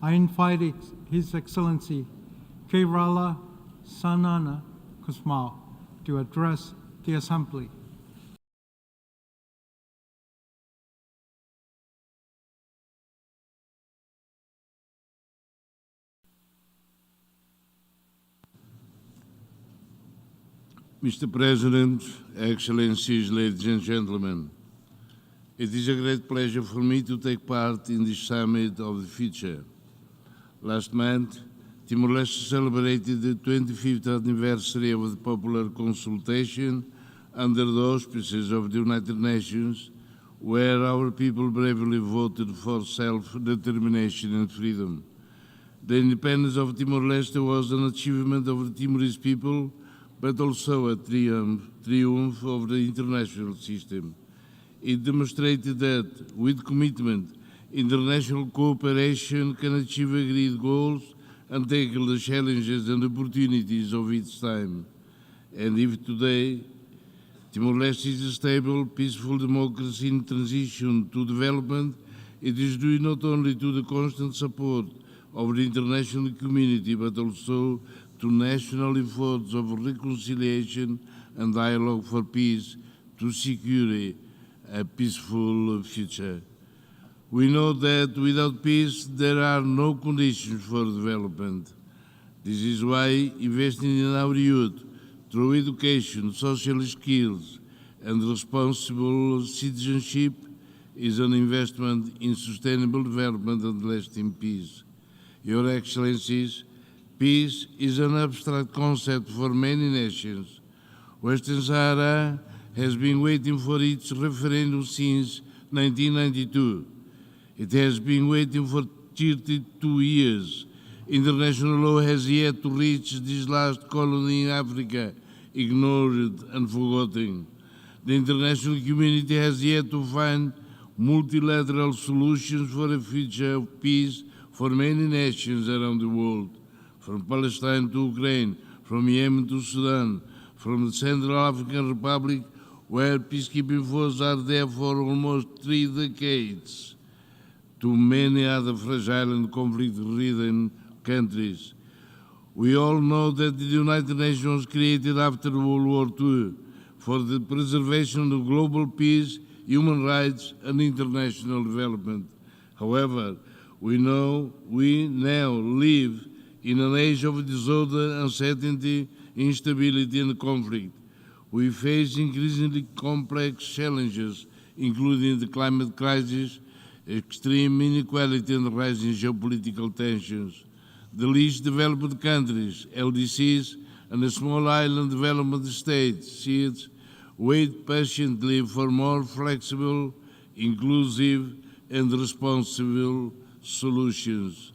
I invite His Excellency Rala Xanana Gusmão to address the Assembly. Mr. President, Excellencies, ladies and gentlemen, it is a great pleasure for me to take part in this Summit of the Future. Last month, Timor-Leste celebrated the 25th anniversary of the popular consultation under the auspices of the United Nations, where our people bravely voted for self-determination and freedom. The independence of Timor-Leste was an achievement of the Timorese people, but also a triumph of the international system. It demonstrated that, with commitment, international cooperation can achieve agreed goals and tackle the challenges and opportunities of its time. And if today Timor-Leste is a stable, peaceful democracy in transition to development, it is due not only to the constant support of the international community, but also to national efforts of reconciliation and dialogue for peace to secure a peaceful future. We know that without peace, there are no conditions for development. This is why investing in our youth through education, social skills, and responsible citizenship is an investment in sustainable development and lasting peace. Your Excellencies, peace is an abstract concept for many nations. Western Sahara has been waiting for its referendum since 1992. It has been waiting for 32 years. International law has yet to reach this last colony in Africa, ignored and forgotten. The international community has yet to find multilateral solutions for a future of peace for many nations around the world, from Palestine to Ukraine, from Yemen to Sudan, from the Central African Republic, where peacekeeping forces are there for almost 3 decades, to many other fragile and conflict-ridden countries. We all know that the United Nations was created after World War II for the preservation of global peace, human rights, and international development. However, we now live in an age of disorder, uncertainty, instability, and conflict. We face increasingly complex challenges, including the climate crisis, extreme inequality, and rising geopolitical tensions. The least developed countries, LDCs, and the small island development states, SEADs, wait patiently for more flexible, inclusive, and responsible solutions.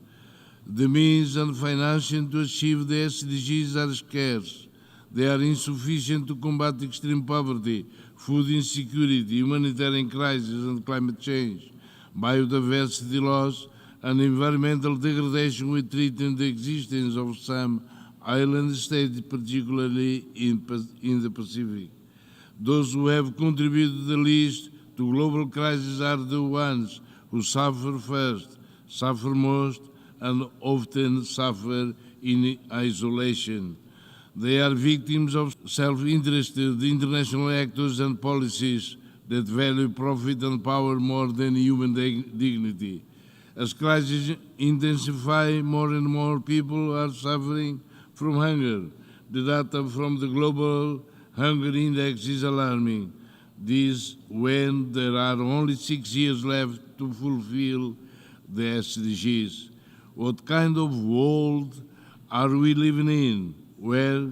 The means and financing to achieve the SDGs are scarce. They are insufficient to combat extreme poverty, food insecurity, humanitarian crisis and climate change, biodiversity loss, and environmental degradation, which threaten the existence of some island states, particularly in the Pacific. Those who have contributed the least to global crises are the ones who suffer first, suffer most, and often suffer in isolation. They are victims of self-interested international actors and policies that value profit and power more than human dignity. As crises intensify, more and more people are suffering from hunger. The data from the Global Hunger Index is alarming. This when there are only 6 years left to fulfill the SDGs. What kind of world are we living in, where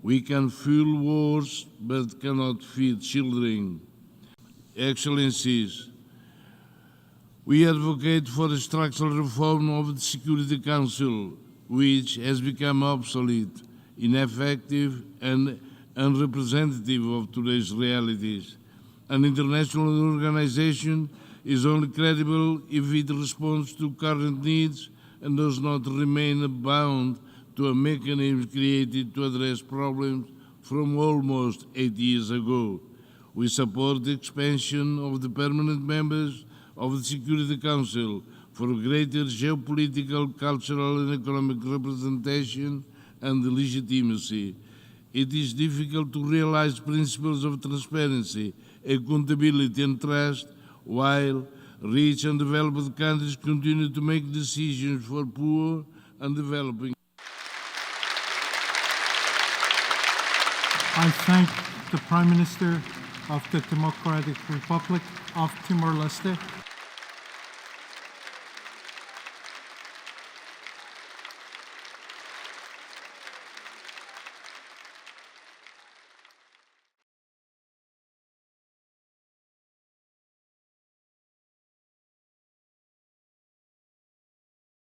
we can fuel wars but cannot feed children? Excellencies, we advocate for a structural reform of the Security Council, which has become obsolete, ineffective, and unrepresentative of today's realities. An international organization is only credible if it responds to current needs and does not remain bound to a mechanism created to address problems from almost 8 years ago. We support the expansion of the permanent members of the Security Council for greater geopolitical, cultural and economic representation and legitimacy. It is difficult to realize principles of transparency, accountability and trust while rich and developed countries continue to make decisions for poor and developing. I thank the Prime Minister of the Democratic Republic of Timor-Leste